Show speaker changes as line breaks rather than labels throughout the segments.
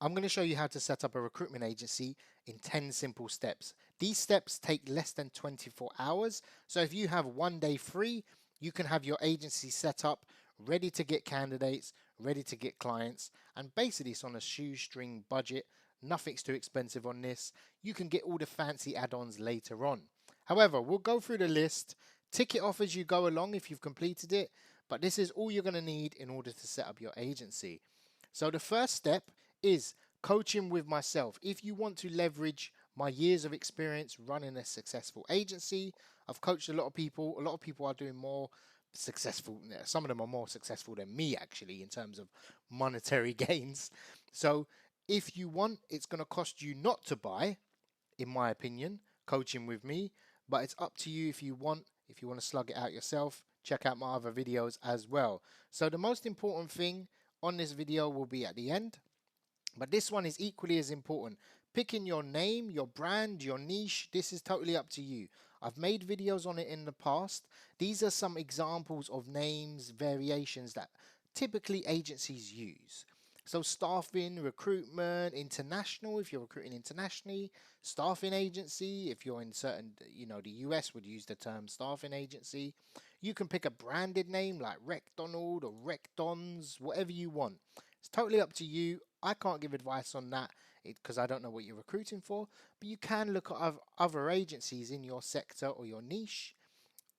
I'm going to show you how to set up a recruitment agency in 10 simple steps. These steps take less than 24 hours. So if you have one day free, you can have your agency set up, ready to get candidates, ready to get clients, and basically it's on a shoestring budget. Nothing's too expensive on this. You can get all the fancy add-ons later on. However, we'll go through the list, tick it off as you go along if you've completed it, but this is all you're going to need in order to set up your agency. So the first step is coaching with myself. If you want to leverage my years of experience running a successful agency, I've coached a lot of people. A lot of people are doing more successful. Some of them are more successful than me actually in terms of monetary gains. So if you want, it's going to cost you not to buy, in my opinion, coaching with me, but it's up to you if you want. If you want to slug it out yourself, check out my other videos as well. So the most important thing on this video will be at the end, but this one is equally as important. Picking your name, your brand, your niche, this is totally up to you. I've made videos on it in the past. These are some examples of names, variations that typically agencies use. So staffing, recruitment, international, if you're recruiting internationally, staffing agency, if you're in certain, the US would use the term staffing agency. You can pick a branded name like Recdonald or Recdons, whatever you want. It's totally up to you. I can't give advice on that because I don't know what you're recruiting for, but you can look at other agencies in your sector or your niche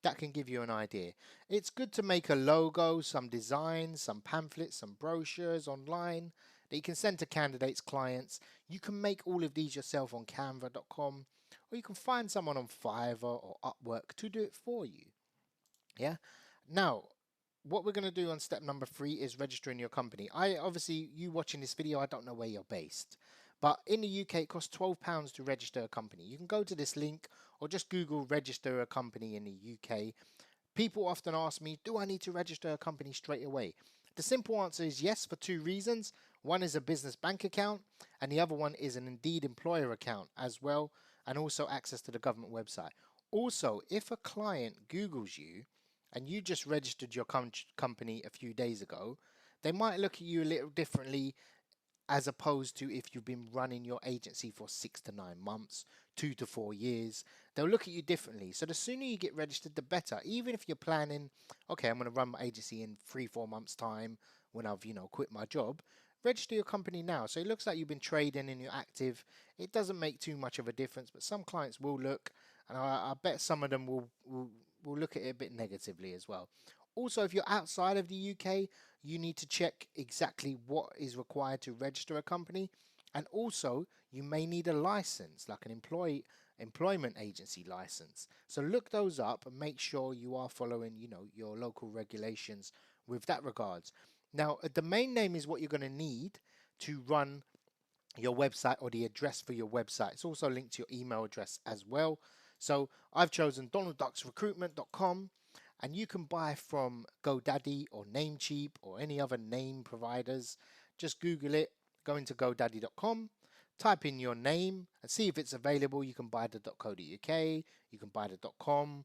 that can give you an idea. It's good to make a logo, some designs, some pamphlets, some brochures online that you can send to candidates, clients. You can make all of these yourself on canva.com, or you can find someone on Fiverr or Upwork to do it for you. Yeah. Now, what we're going to do on step number 3 is registering your company. Obviously, you watching this video, I don't know where you're based, but in the UK it costs £12 to register a company. You can go to this link or just Google register a company in the UK. People often ask me, do I need to register a company straight away? The simple answer is yes, for 2 reasons. One is a business bank account and the other one is an Indeed employer account as well, and also access to the government website. Also, if a client Googles you and you just registered your company a few days ago, they might look at you a little differently as opposed to if you've been running your agency for 6 to 9 months, 2 to 4 years. They'll look at you differently. So the sooner you get registered, the better. Even if you're planning, okay, I'm going to run my agency in 3-4 months time when I've, quit my job. Register your company now. So it looks like you've been trading and you're active. It doesn't make too much of a difference, but some clients will look, and I bet some of them will look at it a bit negatively as well. Also, if you're outside of the UK, you need to check exactly what is required to register a company. And also, you may need a license, like an employment agency license. So look those up and make sure you are following, your local regulations with that regards. Now, a domain name is what you're going to need to run your website or the address for your website. It's also linked to your email address as well. So I've chosen donaldducksrecruitment.com, and you can buy from GoDaddy or Namecheap or any other name providers. Just Google it, go into godaddy.com, type in your name and see if it's available. You can buy the .co.uk, you can buy the .com,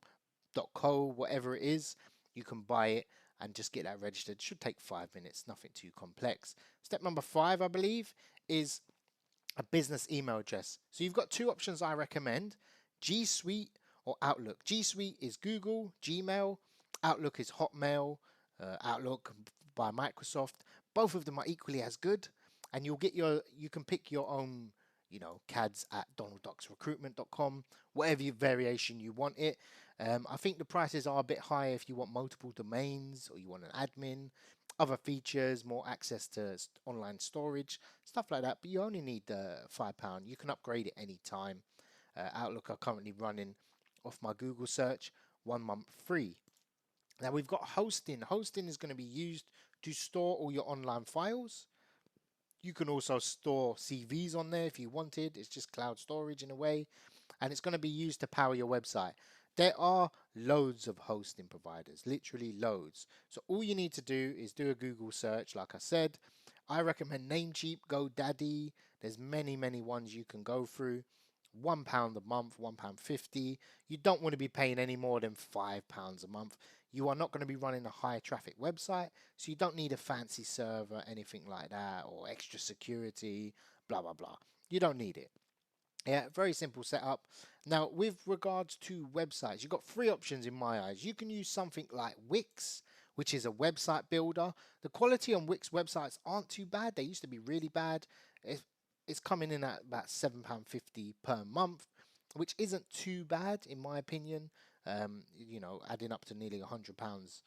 .co, whatever it is. You can buy it and just get that registered. It should take 5 minutes, nothing too complex. Step number 5, I believe, is a business email address. So you've got 2 options I recommend: G Suite or Outlook. G Suite is Google, Gmail. Outlook is Hotmail, Outlook by Microsoft. Both of them are equally as good, and you can pick your own, CADs at donaldducksrecruitment.com, whatever variation you want it. I think the prices are a bit higher if you want multiple domains or you want an admin, other features, more access to online storage, stuff like that. But you only need £5. You can upgrade it anytime. Outlook are currently running off my Google search 1 month free. Now we've got hosting. Hosting is going to be used to store all your online files. You can also store CVs on there if you wanted. It's just cloud storage in a way, and it's going to be used to power your website. There are loads of hosting providers, literally loads. So all you need to do is do a Google search. Like I said, I recommend Namecheap, GoDaddy. There's many ones you can go through. £1 a month, £1.50. You don't want to be paying any more than £5 a month. You are not going to be running a high traffic website, so you don't need a fancy server, anything like that, or extra security, blah, blah, blah. You don't need it. Yeah, very simple setup. Now, with regards to websites, you've got three options in my eyes. You can use something like Wix, which is a website builder. The quality on Wix websites aren't too bad. They used to be really bad. It's coming in at about £7.50 per month, which isn't too bad in my opinion. Adding up to nearly £100,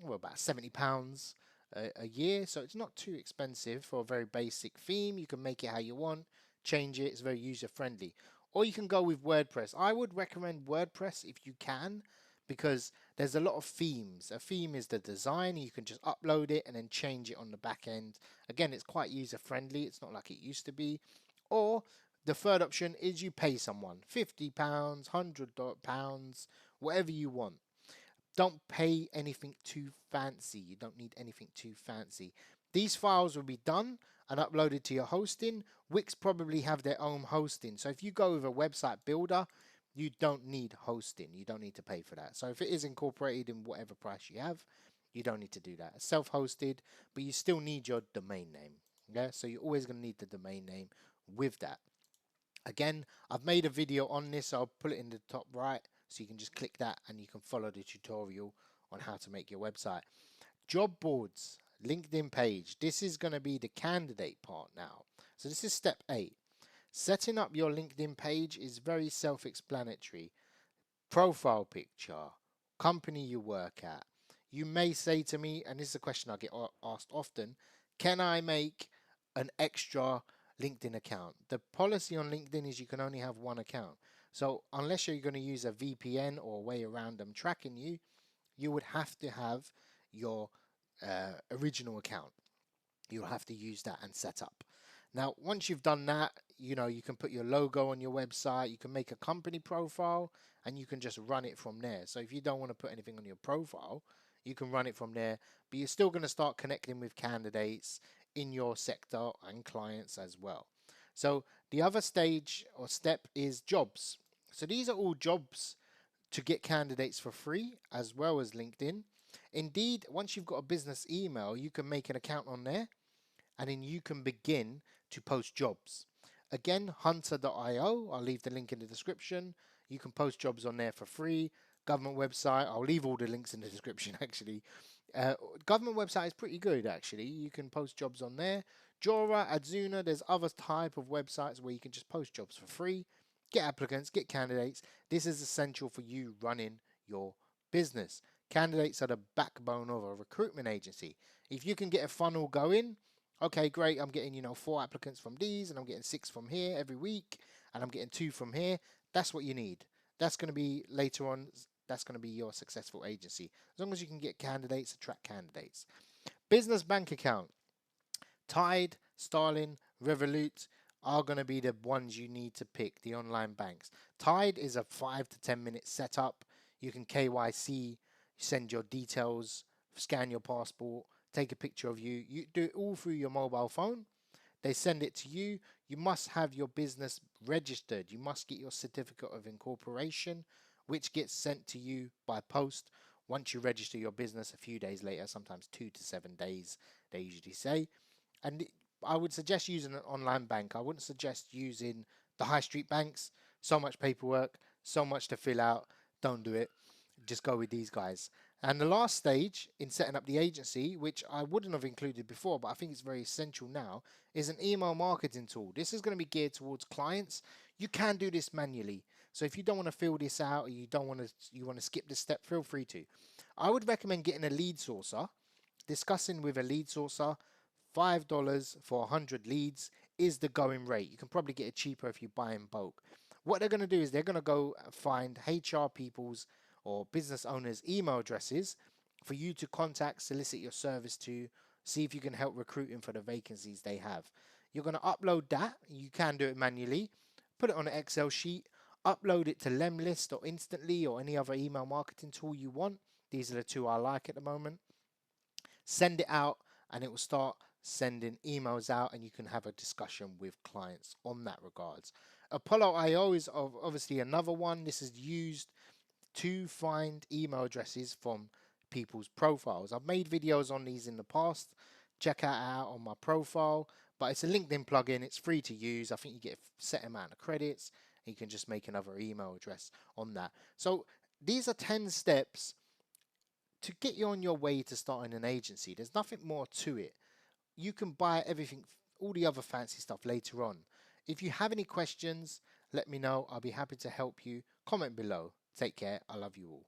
well, about £70 a year. So it's not too expensive for a very basic theme. You can make it how you want, change it. It's very user friendly. Or you can go with WordPress. I would recommend WordPress if you can, because there's a lot of themes. A theme is the design. You can just upload it and then change it on the back end. Again, it's quite user friendly. It's not like it used to be. Or the third option is you pay someone £50, £100, whatever you want. Don't pay anything too fancy. You don't need anything too fancy. These files will be done and uploaded to your hosting. Wix probably have their own hosting. So if you go with a website builder, you don't need hosting. You don't need to pay for that. So if it is incorporated in whatever price you have, you don't need to do that. Self-hosted, but you still need your domain name. Yeah, so you're always going to need the domain name with that. Again, I've made a video on this, so I'll put it in the top right, so you can just click that and you can follow the tutorial on how to make your website. Job boards, LinkedIn page. This is going to be the candidate part now. So this is step 8. Setting up your LinkedIn page is very self-explanatory. Profile picture, company you work at. You may say to me, and this is a question I get asked often, can I make an extra LinkedIn account? The policy on LinkedIn is you can only have one account. So unless you're going to use a VPN or a way around them tracking you, you would have to have your original account. You'll have to use that and set up. Now, once you've done that, you can put your logo on your website, you can make a company profile, and you can just run it from there. So if you don't want to put anything on your profile, you can run it from there, but you're still going to start connecting with candidates in your sector and clients as well. So the other stage or step is jobs. So these are all jobs to get candidates for free, as well as LinkedIn. Indeed, once you've got a business email, you can make an account on there, and then you can begin to post jobs. Again, hunter.io, I'll leave the link in the description. You can post jobs on there for free. Government website, I'll leave all the links in the description actually. Government website is pretty good actually. You can post jobs on there. Jora, Adzuna, there's other type of websites where you can just post jobs for free, get applicants, get candidates. This is essential for you running your business. Candidates are the backbone of a recruitment agency. If you can get a funnel going, okay, great, I'm getting 4 applicants from these, and I'm getting 6 from here every week, and I'm getting 2 from here. That's what you need. That's going to be later on, that's going to be your successful agency, as long as you can get candidates, attract candidates. Business bank account. Tide, Starling, Revolut are going to be the ones you need to pick, the online banks. Tide is a 5 to 10 minute setup. You can KYC, send your details, scan your passport, take a picture of you. You do it all through your mobile phone. They send it to you. You must have your business registered. You must get your certificate of incorporation, which gets sent to you by post once you register your business a few days later, sometimes 2 to 7 days, they usually say. And I would suggest using an online bank. I wouldn't suggest using the high street banks. So much paperwork, so much to fill out. Don't do it. Just go with these guys. And the last stage in setting up the agency, which I wouldn't have included before, but I think it's very essential now, is an email marketing tool. This is going to be geared towards clients. You can do this manually. So if you don't want to fill this out, or you want to skip this step, feel free to. I would recommend getting a lead sourcer, discussing with a lead sourcer. $5 for 100 leads is the going rate. You can probably get it cheaper if you buy in bulk. What they're going to do is they're going to go find HR people's or business owners' email addresses for you to contact, solicit your service to, see if you can help recruiting for the vacancies they have. You're going to upload that. You can do it manually. Put it on an Excel sheet. Upload it to Lemlist or Instantly or any other email marketing tool you want. These are the 2 I like at the moment. Send it out and it will start sending emails out, and you can have a discussion with clients on that regards. Apollo IO is obviously another one. This is used to find email addresses from people's profiles. I've made videos on these in the past. Check that out on my profile. But it's a LinkedIn plugin. It's free to use. I think you get a set amount of credits. And you can just make another email address on that. So these are 10 steps to get you on your way to starting an agency. There's nothing more to it. You can buy everything, all the other fancy stuff later on. If you have any questions, let me know. I'll be happy to help you. Comment below. Take care. I love you all.